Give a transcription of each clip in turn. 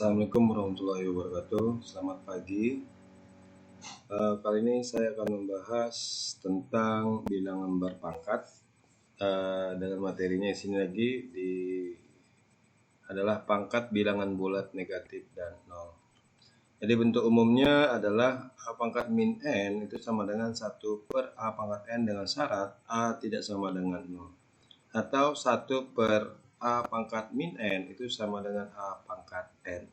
Assalamualaikum warahmatullahi wabarakatuh. Selamat pagi. Kali ini saya akan membahas tentang bilangan berpangkat. Dengan materinya di sini lagi adalah pangkat bilangan bulat negatif dan 0. Jadi bentuk umumnya adalah A pangkat min N itu sama dengan 1 per A pangkat N dengan syarat A tidak sama dengan 0. Atau 1 per A pangkat min N itu sama dengan A pangkat N.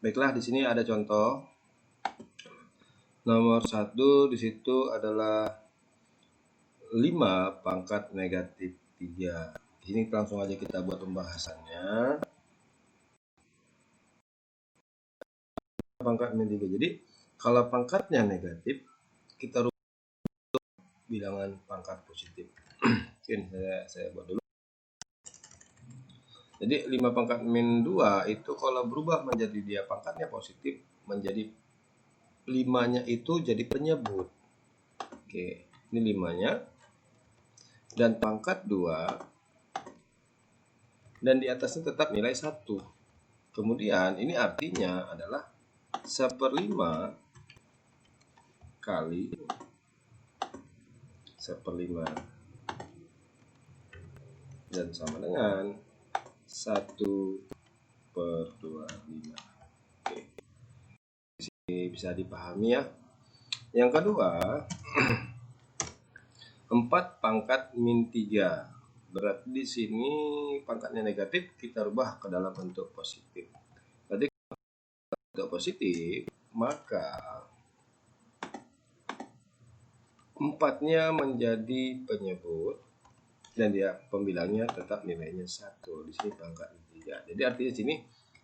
Baiklah, di sini ada contoh. Nomor 1 di situ adalah 5 pangkat negatif 3. Di sini langsung aja kita buat pembahasannya. Pangkat min 3. Jadi, kalau pangkatnya negatif, kita rubah bilangan pangkat positif. Mungkin saya buat dulu. Jadi 5 pangkat min 2 itu kalau berubah menjadi dia pangkatnya positif, menjadi 5-nya itu jadi penyebut. Oke, ini 5-nya. Dan pangkat 2. Dan di atasnya tetap nilai 1. Kemudian ini artinya adalah 1/5 kali 1/5. Dan sama dengan 1/25. Oke. Ini bisa dipahami ya. Yang kedua, 4 pangkat min 3. Berarti di sini pangkatnya negatif, kita rubah ke dalam bentuk positif. Berarti bentuk positif, maka 4-nya menjadi penyebut dan dia pembilangnya tetap nilainya 1. Di sini pangkat 3. Jadi artinya sini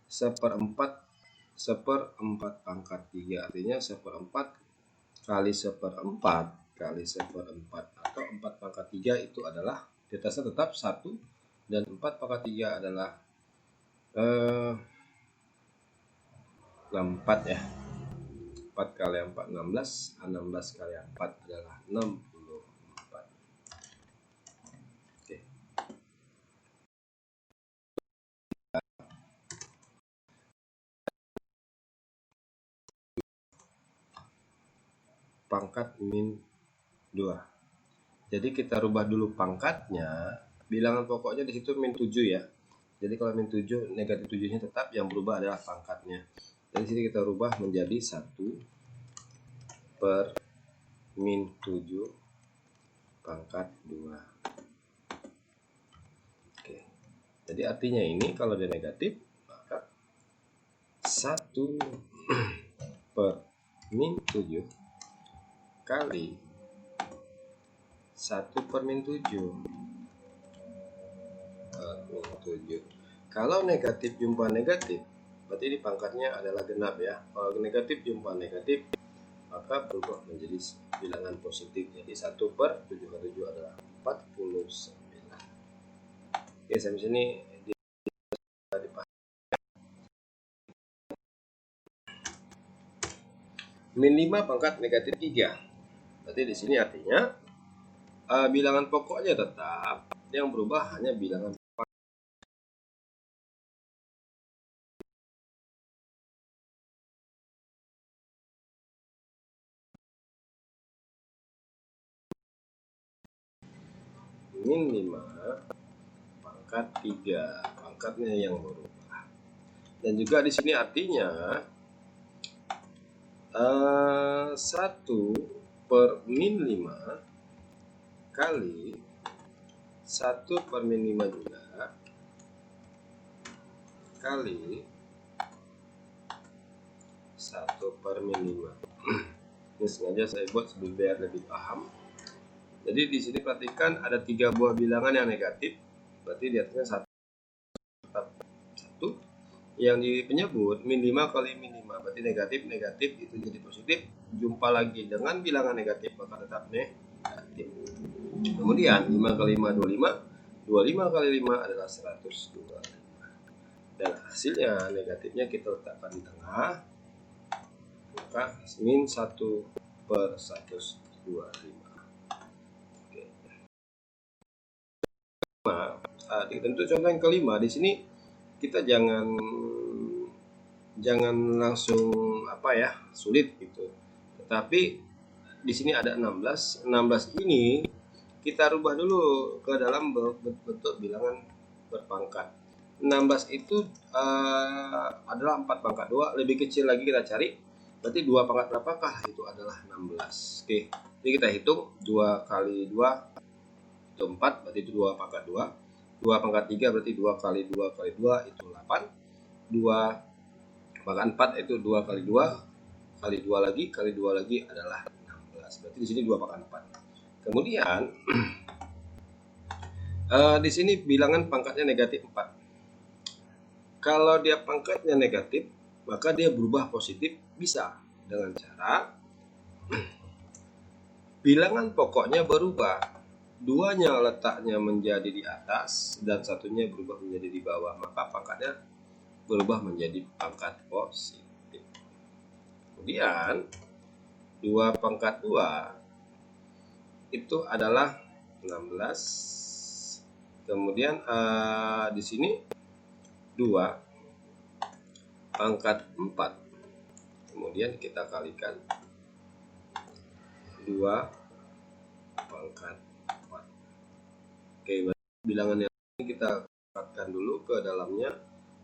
1/4 pangkat 3, artinya 1/4 kali 1/4 kali 1/4 atau 4 pangkat 3 itu adalah di atasnya tetap 1 dan 4 pangkat 3 adalah 64 ya. 4 kali 4 16, 16 kali 4 adalah 64. Oke. Pangkat min 2. Jadi kita rubah dulu pangkatnya. Bilangan pokoknya di situ min 7 ya. Jadi kalau min 7, negatif 7-nya tetap, yang berubah adalah pangkatnya. Dari sini kita rubah menjadi 1 per min 7 pangkat 2. Oke. Jadi artinya ini kalau dia negatif, maka 1 per min 7 kali 1 per min 7. Kalau negatif jumpa negatif, berarti ini pangkatnya adalah genap ya. Kalau negatif jumpa negatif, maka berubah menjadi bilangan positif. Jadi 1 per 7 kali 7 adalah 49. Oke, sampai sini dipahami. Min 5 pangkat negatif 3. Berarti di sini artinya bilangan pokoknya tetap, yang berubah hanya bilangan min 5 pangkat 3, pangkatnya yang berubah. Dan juga di sini artinya 1 per min 5 kali 1 per min 5 juga kali 1 per min 5. Ini sengaja saya buat biar lebih paham. Jadi di sini perhatikan ada 3 buah bilangan yang negatif, berarti di atasnya 1. Yang di penyebut min 5 kali min 5, berarti negatif itu jadi positif, jumpa lagi dengan bilangan negatif maka tetap negatif. Kemudian 5 kali 5 25, 25 kali 5 adalah 125. Dan hasilnya negatifnya kita letakkan di tengah, maka min 1 per 125. Oke. Tentu contoh yang kelima, di sini kita jangan jangan langsung sulit gitu. Tetapi di sini ada 16. 16 ini kita rubah dulu ke dalam bentuk bilangan berpangkat. 16 itu adalah 4 pangkat 2, lebih kecil lagi kita cari. Berarti 2 pangkat berapakah? Itu adalah 16. Oke. Jadi kita hitung 2 kali 2 itu 4, berarti itu 2 pangkat 2. 2 pangkat 3 berarti 2 kali 2 kali 2 itu 8. 2 pangkat 4 itu 2 kali 2 kali 2 lagi adalah 16. Berarti di sini 2 pangkat 4. Kemudian di sini bilangan pangkatnya negatif 4. Kalau dia pangkatnya negatif, maka dia berubah positif bisa dengan cara bilangan pokoknya berubah. Duanya letaknya menjadi di atas dan satunya berubah menjadi di bawah, maka pangkatnya berubah menjadi pangkat positif. Kemudian 2 pangkat 2 itu adalah 16. Kemudian di sini 2 pangkat 4. Kemudian kita kalikan 2 pangkat 4. Oke, bilangan yang ini kita angkatkan dulu ke dalamnya.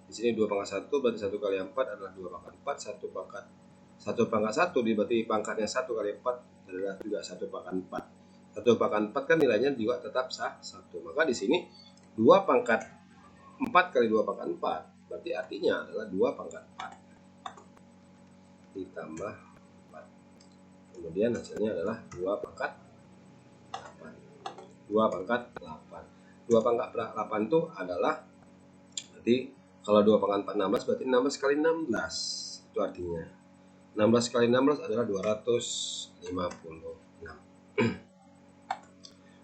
Di sini 2 pangkat 1 berarti 1 kali 4 adalah 2 pangkat 4. 1 pangkat 1 berarti pangkatnya 1 kali 4 adalah juga 1 pangkat 4. 1 pangkat 4 kan nilainya juga tetap 1. Maka di sini 2 pangkat 4 kali 2 pangkat 4 berarti artinya adalah 2 pangkat 4 ditambah 4. Kemudian hasilnya adalah 2 pangkat 8. 2 pangkat 8. 2 pangkat 8 itu adalah berarti kalau 2 pangkat 4 16 berarti 16 kali 16. Itu artinya 16 kali 16 adalah 256.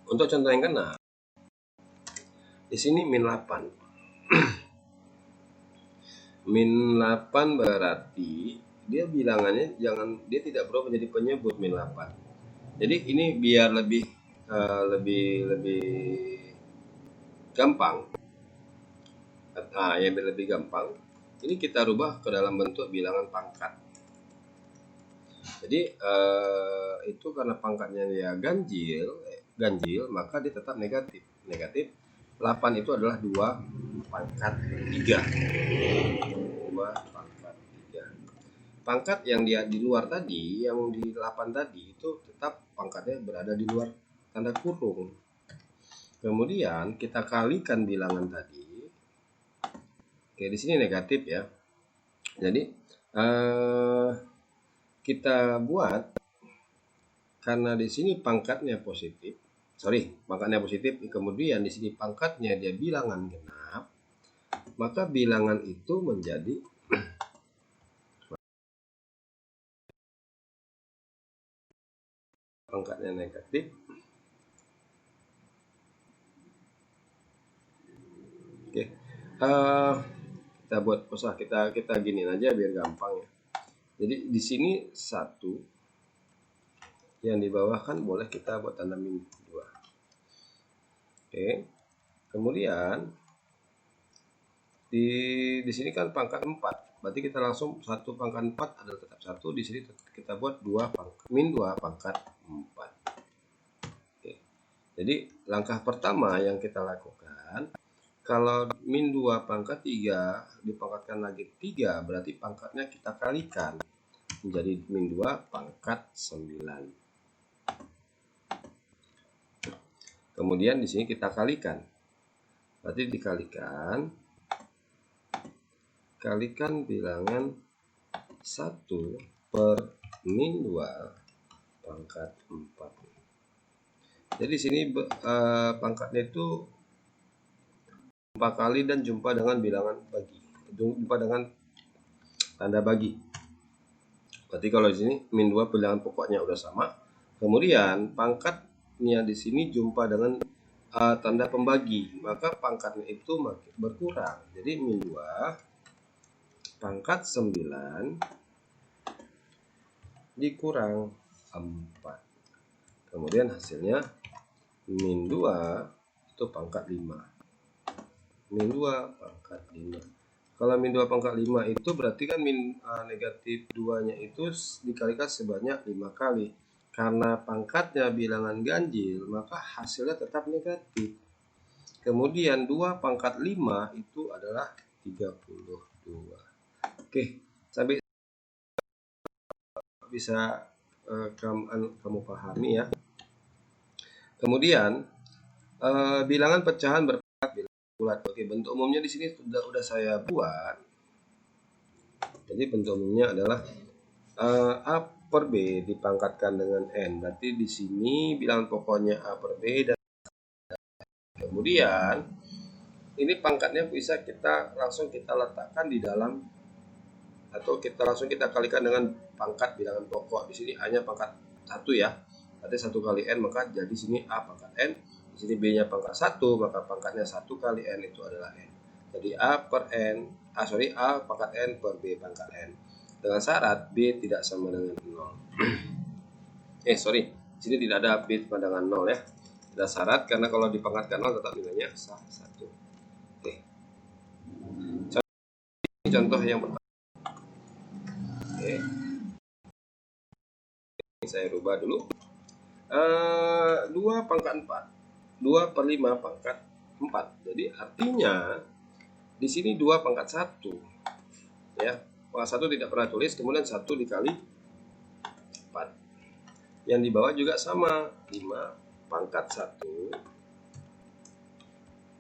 Untuk contoh yang keenam, di sini min 8. Min 8 berarti dia bilangannya dia tidak berubah menjadi penyebut min 8. Jadi ini biar lebih gampang. Yang lebih gampang, ini kita rubah ke dalam bentuk bilangan pangkat. Jadi itu karena pangkatnya dia ganjil, maka dia tetap negatif. 8 itu adalah 2 pangkat 3. 2 pangkat 3. Pangkat yang dia di luar tadi, yang di 8 tadi itu tetap pangkatnya berada di luar tanda kurung. Kemudian kita kalikan bilangan tadi. Oke, di sini negatif ya. Jadi kita buat karena di sini pangkatnya positif, kemudian di sini pangkatnya dia bilangan genap, maka bilangan itu menjadi pangkatnya negatif. Oke, kita buat kita gini aja biar gampang ya. Jadi di sini 1, yang di bawah kan boleh kita buat tanda min 2. Oke, kemudian di sini kan pangkat 4, berarti kita langsung 1 pangkat 4 adalah tetap 1. Di sini kita buat min 2 pangkat 4. Oke, jadi langkah pertama yang kita lakukan, kalau min 2 pangkat 3 dipangkatkan lagi 3, berarti pangkatnya kita kalikan menjadi min 2 pangkat 9. Kemudian di sini kita kalikan, berarti dikalikan bilangan 1 per min 2 pangkat 4. Jadi di sini pangkatnya itu jumpa kali dan jumpa dengan bilangan bagi, jumpa dengan tanda bagi. Berarti kalau di sini min 2 bilangan pokoknya udah sama. Kemudian pangkatnya di sini jumpa dengan tanda pembagi, maka pangkatnya itu berkurang. Jadi min 2 pangkat 9 dikurang 4. Kemudian hasilnya min 2 itu pangkat 5. Min 2 pangkat 5. Kalau min 2 pangkat 5 itu berarti kan negatif 2-nya itu dikalikan sebanyak 5 kali. Karena pangkatnya bilangan ganjil, maka hasilnya tetap negatif. Kemudian 2 pangkat 5 itu adalah 32. Oke, sampai bisa kamu pahami ya. Kemudian bilangan pecahan berpangkat bilangan bulat. Oke, bentuk umumnya di sini sudah saya buat. Jadi bentuk umumnya adalah A per B dipangkatkan dengan N. Berarti di sini bilangan pokoknya A per B, dan kemudian ini pangkatnya bisa langsung kita letakkan di dalam, atau langsung kita kalikan dengan pangkat bilangan pokok. Di sini hanya pangkat 1 ya. Berarti 1 kali N, maka jadi sini A pangkat N. Di sini B-nya pangkat 1, maka pangkatnya 1 kali N itu adalah N. Jadi A pangkat N per B pangkat N. Dengan syarat B tidak sama dengan 0. Di sini tidak ada B sama dengan 0 ya. Tidak syarat, karena kalau dipangkatkan 0 tetap nilainya sah 1. Oke. Contoh yang pertama. Oke. Ini saya rubah dulu. 2 pangkat 4. 2 per 5 pangkat 4. Jadi artinya di sini 2 pangkat 1. Ya. Pangkat 1 tidak pernah tulis, kemudian 1 dikali 4. Yang di bawah juga sama, 5 pangkat 1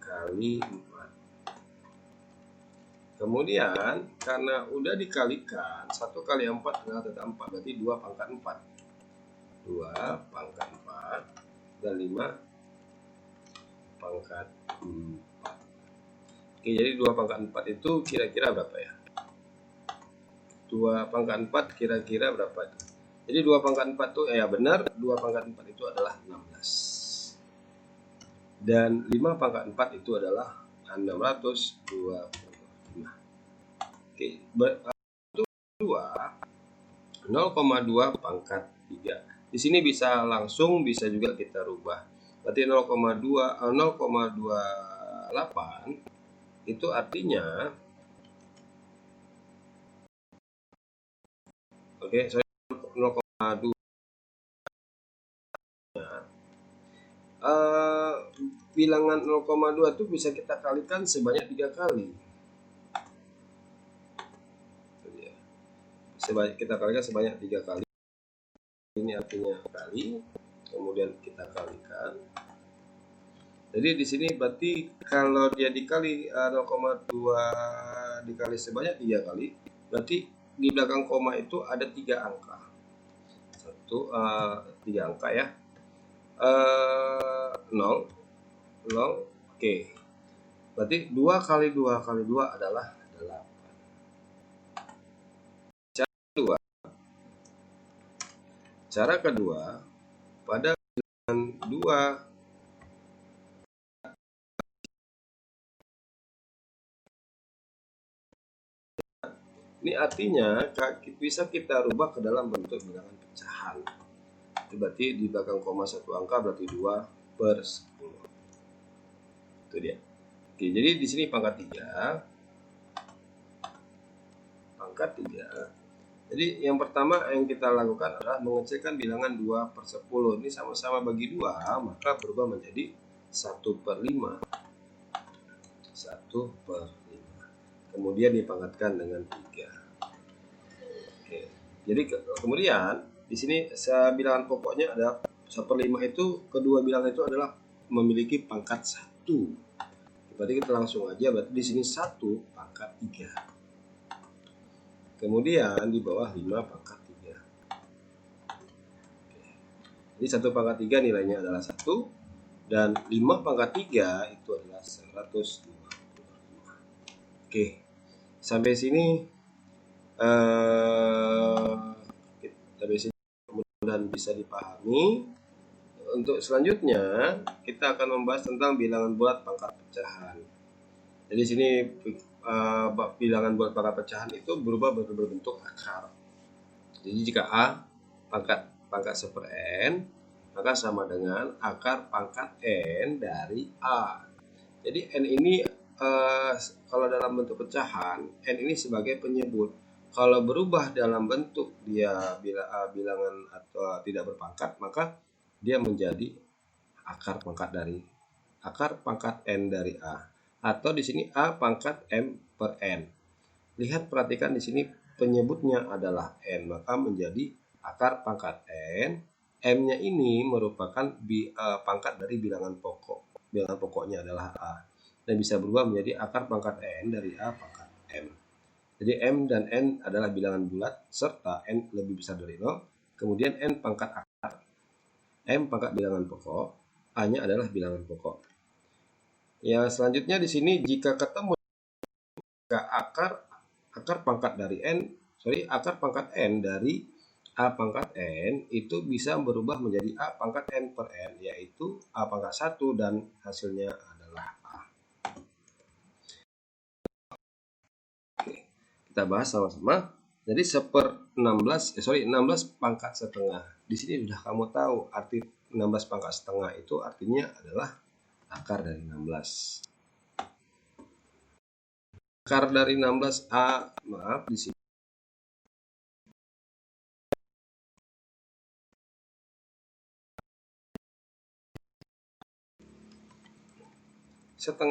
kali 4. Kemudian karena udah dikalikan, 1 kali 4 adalah tetap 4, berarti 2 pangkat 4. 2 pangkat 4 dan 5 pangkat 4. Oke, jadi 2 pangkat 4 itu kira-kira berapa ya? 2 pangkat 4 kira-kira berapa itu? Jadi 2 pangkat 4 itu ya benar, 2 pangkat 4 itu adalah 16. Dan 5 pangkat 4 itu adalah 625. Oke, itu 0,2 pangkat 3. Di sini bisa langsung, bisa juga kita rubah. Berarti 0,28 itu artinya, oke, 0,2 bilangan 0,2 itu bisa kita kalikan sebanyak 3 kali. Kita kalikan sebanyak 3 kali. Ini artinya kali, kemudian kita kalikan. Jadi di sini berarti kalau dia dikali 0,2 dikali sebanyak 3 kali, berarti di belakang koma itu ada 3 angka. 3 angka ya. 0, 0, oke. Berarti 2 kali 2 kali 2 adalah 8. Cara kedua, pada bilangan 2 ini artinya bisa kita rubah ke dalam bentuk bilangan pecahan. Berarti di belakang koma 1 angka berarti 2 per 10. Itu dia. Oke, jadi di sini pangkat 3. Pangkat 3. Jadi yang pertama yang kita lakukan adalah mengecilkan bilangan 2 per 10. Ini sama-sama bagi 2, maka berubah menjadi 1 per 5. 1 per 5. Kemudian dipangkatkan dengan 3. Oke. Jadi kemudian di sini bilangan pokoknya ada 1 per 5 itu, kedua bilangan itu adalah memiliki pangkat 1. Berarti kita langsung aja, berarti di sini 1 pangkat 3. Kemudian di bawah 5 pangkat 3. Oke. Jadi 1 pangkat 3 nilainya adalah 1, dan 5 pangkat 3 itu adalah 125. Oke, sampai sini mudah-mudahan bisa dipahami. Untuk selanjutnya kita akan membahas tentang bilangan bulat pangkat pecahan. Jadi sini bilangan bulat pangkat pecahan itu berubah berbentuk akar. Jadi jika A pangkat 1 per N, maka sama dengan akar pangkat N dari A. Jadi N ini kalau dalam bentuk pecahan, n ini sebagai penyebut. Kalau berubah dalam bentuk dia bilangan atau tidak berpangkat, maka dia menjadi akar pangkat n dari a, atau di sini a pangkat m per n. Lihat, perhatikan di sini penyebutnya adalah n, maka menjadi akar pangkat n. M-nya ini merupakan pangkat dari bilangan pokok. Bilangan pokoknya adalah a, dan bisa berubah menjadi akar pangkat n dari a pangkat m. Jadi m dan n adalah bilangan bulat serta n lebih besar dari 0. Kemudian n pangkat akar, m pangkat bilangan pokok, a-nya adalah bilangan pokok. Yang selanjutnya di sini jika ketemu akar pangkat dari akar pangkat n dari a pangkat n itu bisa berubah menjadi a pangkat n per n, yaitu a pangkat 1 dan hasilnya adalah a. Kita bahas sama-sama. Jadi 16 pangkat setengah. Di sini sudah kamu tahu arti 16 pangkat setengah itu artinya adalah akar dari 16. Akar dari 16a, maaf di sini setengah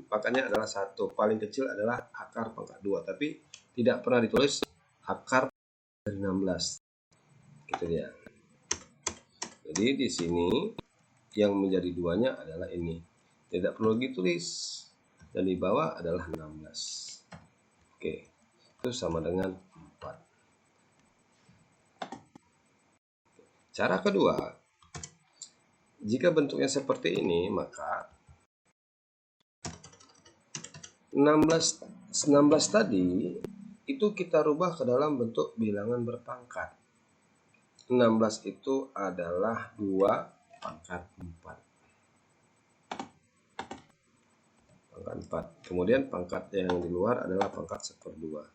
pangkatnya adalah 1, paling kecil adalah akar pangkat 2, tapi tidak pernah ditulis akar dari 16. Gitu ya. Jadi di sini yang menjadi duanya adalah ini. Tidak perlu ditulis. Dan di bawah adalah 16. Oke. Itu sama dengan 4. Cara kedua, jika bentuknya seperti ini, maka 16 tadi itu kita rubah ke dalam bentuk bilangan berpangkat. 16 itu adalah 2 pangkat 4. Pangkat 4. Kemudian pangkat yang di luar adalah pangkat 1/2.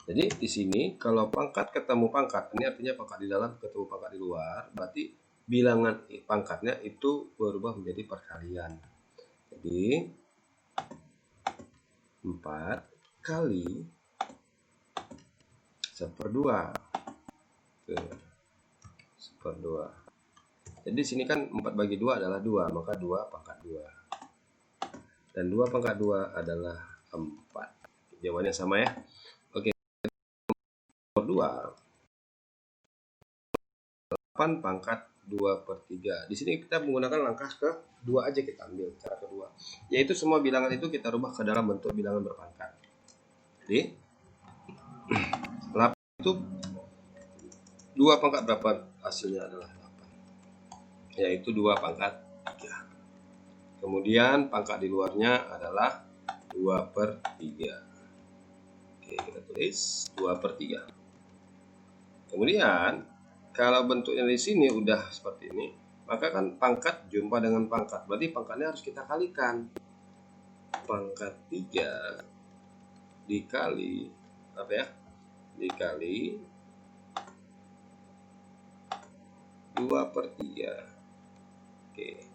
Jadi di sini kalau pangkat ketemu pangkat, ini artinya pangkat di dalam ketemu pangkat di luar, berarti bilangan pangkatnya itu berubah menjadi perkalian. Jadi 4 kali 1/2. 1/2. Jadi di sini kan 4 bagi 2 adalah 2, maka 2 pangkat 2. Dan 2 pangkat 2 adalah 4. Jawabannya sama ya. Oke. 2 8 pangkat 2/3. Di sini kita menggunakan langkah ke-2 aja, kita ambil cara kedua. Yaitu semua bilangan itu kita rubah ke dalam bentuk bilangan berpangkat. Jadi 8 itu 2 pangkat berapa? Hasilnya adalah 8. Yaitu 2 pangkat 3. Kemudian pangkat di luarnya adalah 2/3. Oke, kita tulis 2/3. Kemudian kalau bentuknya di sini udah seperti ini, maka kan pangkat jumpa dengan pangkat, berarti pangkatnya harus kita kalikan. Pangkat 3 dikali apa ya? Dikali 2/3. Oke.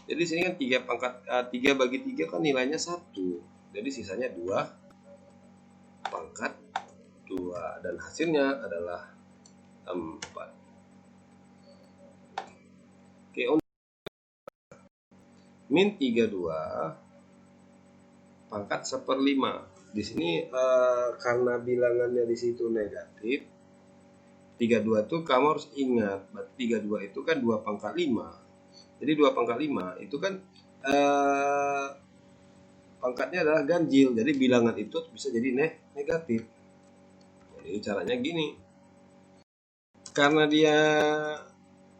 Jadi sini kan 3 pangkat 3 bagi 3 kan nilainya 1. Jadi sisanya 2 pangkat 2 dan hasilnya adalah 4. Oke, min 32 pangkat 1/5. Di sini karena bilangannya di situ negatif, 32 itu kamu harus ingat, 32 itu kan 2 pangkat 5. Jadi 2 pangkat 5 itu kan pangkatnya adalah ganjil. Jadi bilangan itu bisa jadi negatif. Jadi caranya gini. Karena dia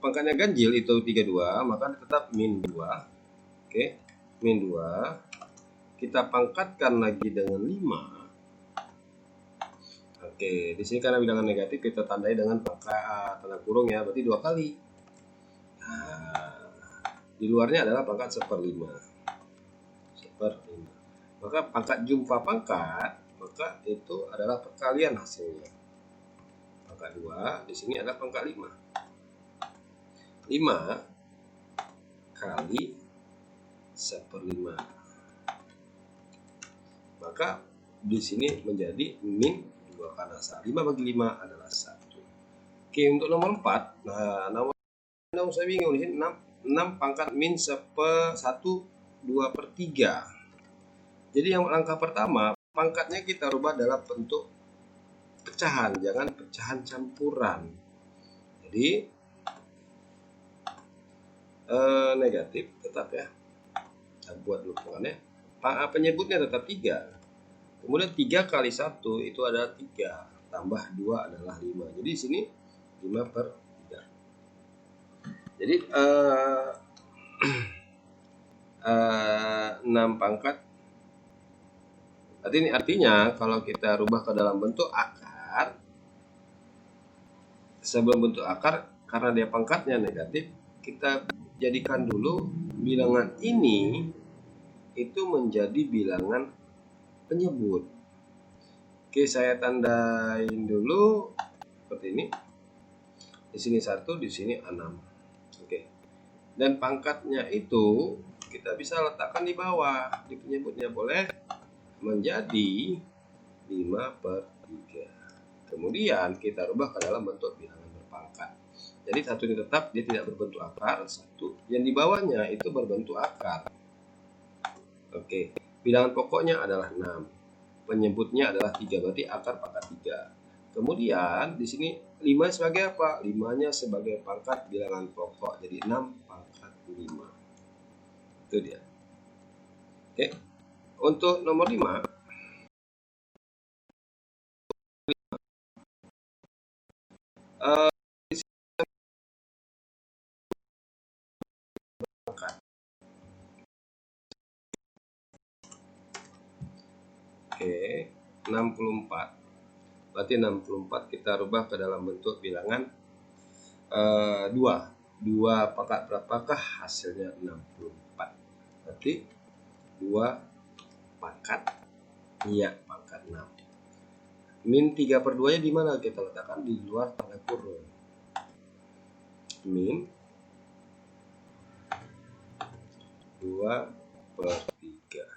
pangkatnya ganjil itu 32, maka tetap min 2. Oke, min 2. Kita pangkatkan lagi dengan 5. Oke, di sini karena bilangan negatif kita tandai dengan pangkat tanda kurung ya, berarti 2 kali. Nah, di luarnya adalah pangkat 1/5. Maka pangkat jumpa pangkat, maka itu adalah perkalian hasilnya. Pangkat 2 di sini adalah pangkat 5. 5 kali 1/5. Maka di sini menjadi min 2 karena 5 bagi 5 adalah 1. Oke, untuk nomor 4, nah nomor saya bingung di sini 6 pangkat min 1/2/3. Jadi yang langkah pertama, pangkatnya kita rubah dalam bentuk pecahan, jangan pecahan campuran. Jadi negatif tetap ya. Kita buat dulu pengannya. Penyebutnya tetap 3. Kemudian 3 kali 1 itu adalah 3. Tambah 2 adalah 5. Jadi di sini 5/3. Jadi 6 pangkat. Artinya kalau kita rubah ke dalam bentuk akar, sebelum bentuk akar, karena dia pangkatnya negatif, kita jadikan dulu bilangan ini itu menjadi bilangan penyebut. Oke, saya tandain dulu seperti ini. Di sini 1, di sini 6. Oke. Dan pangkatnya itu kita bisa letakkan di bawah. Di penyebutnya boleh menjadi 5/3. Kemudian kita rubah ke dalam bentuk bilangan berpangkat. Jadi 1 ini tetap, dia tidak berbentuk akar. 1 yang di bawahnya itu berbentuk akar. Oke, bilangan pokoknya adalah 6. Penyebutnya adalah 3, berarti akar pangkat 3. Kemudian di sini 5 sebagai apa? 5-nya sebagai pangkat bilangan pokok. Jadi 6 pangkat 5. Itu dia. Oke. Untuk nomor 5, Oke, 64. Berarti 64 kita rubah ke dalam bentuk bilangan 2. 2 pangkat berapakah? Hasilnya 64. Berarti 2 pangkat, iya, pangkat 6. Min 3/2 nya di mana? Kita letakkan di luar tanda kurung. Min 2/3.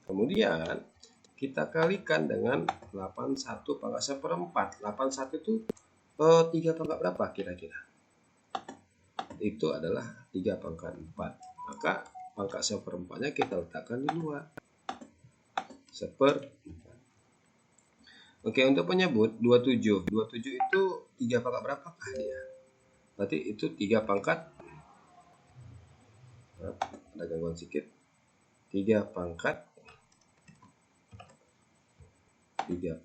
Kemudian kita kalikan dengan 81 pangkat 1/4. 81 itu 3 pangkat berapa kira-kira? Itu adalah 3 pangkat 4. Maka pangkat 1/4-nya kita letakkan di luar. 1/4. Oke, untuk penyebut 27. 27 itu 3 pangkat berapakah dia? Berarti itu 3 pangkat. Ada gangguan sedikit. 3 pangkat 3.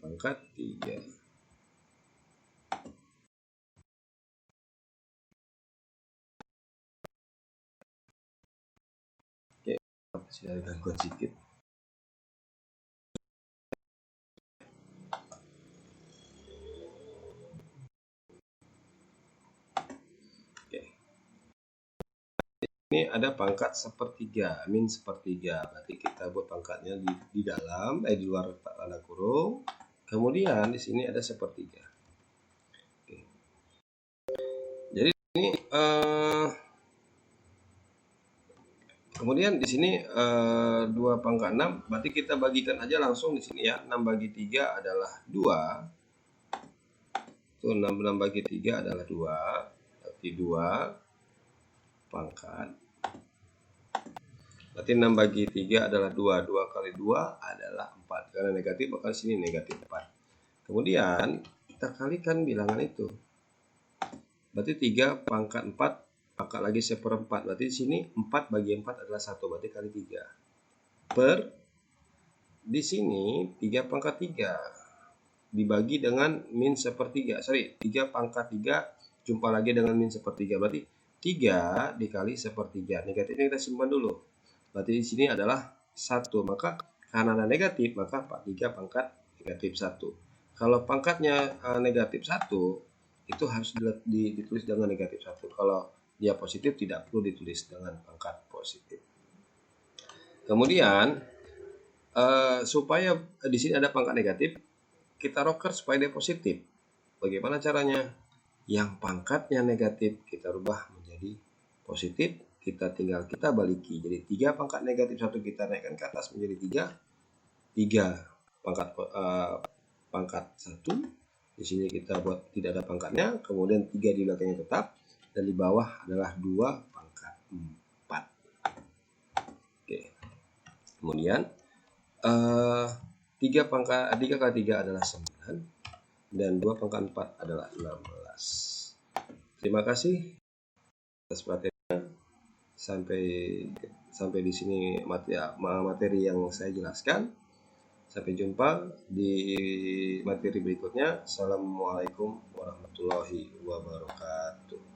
Oke, masih ada gangguan sedikit. Oke. Ini ada pangkat 1/3, min 1/3. Berarti kita buat pangkatnya di dalam, di luar tanda kurung. Kemudian di sini ada 1/3. Oke. Jadi ini kemudian di sini 2 pangkat 6, berarti kita bagikan aja langsung di sini ya. 6 bagi 3 adalah 2. Itu 6 bagi 3 adalah 2. Berarti 2 pangkat. Berarti 6 bagi 3 adalah 2. 2 kali 2 adalah 4. Karena negatif, maka di sini negatif 4. Kemudian kita kalikan bilangan itu. Berarti 3 pangkat 4 pangkat lagi 1/4. Berarti di sini 4 bagi 4 adalah 1. Berarti kali 3. Per di sini 3 pangkat 3 dibagi dengan min 1/3. 3 pangkat 3 jumpa lagi dengan min 1/3. Berarti 3 dikali 1/3. Negatifnya kita simpan dulu. Berarti di sini adalah 1. Maka karena ada negatif, maka 3 pangkat negatif 1. Kalau pangkatnya negatif 1, itu harus ditulis dengan negatif 1. Kalau dia positif, tidak perlu ditulis dengan pangkat positif. Kemudian supaya di sini ada pangkat negatif, kita roker supaya dia positif. Bagaimana caranya? Yang pangkatnya negatif kita rubah menjadi positif, kita baliki. Jadi 3 pangkat negatif 1 kita naikkan ke atas menjadi 3 pangkat 1. Di sini kita buat tidak ada pangkatnya, kemudian 3 di belakangnya tetap, dan di bawah adalah 2 pangkat 4. Oke. Kemudian 3 kali 3 adalah 9, dan 2 pangkat 4 adalah 16. Terima kasih atas perhatiannya. Sampai di sini materi yang saya jelaskan. Sampai jumpa di materi berikutnya. Assalamualaikum warahmatullahi wabarakatuh.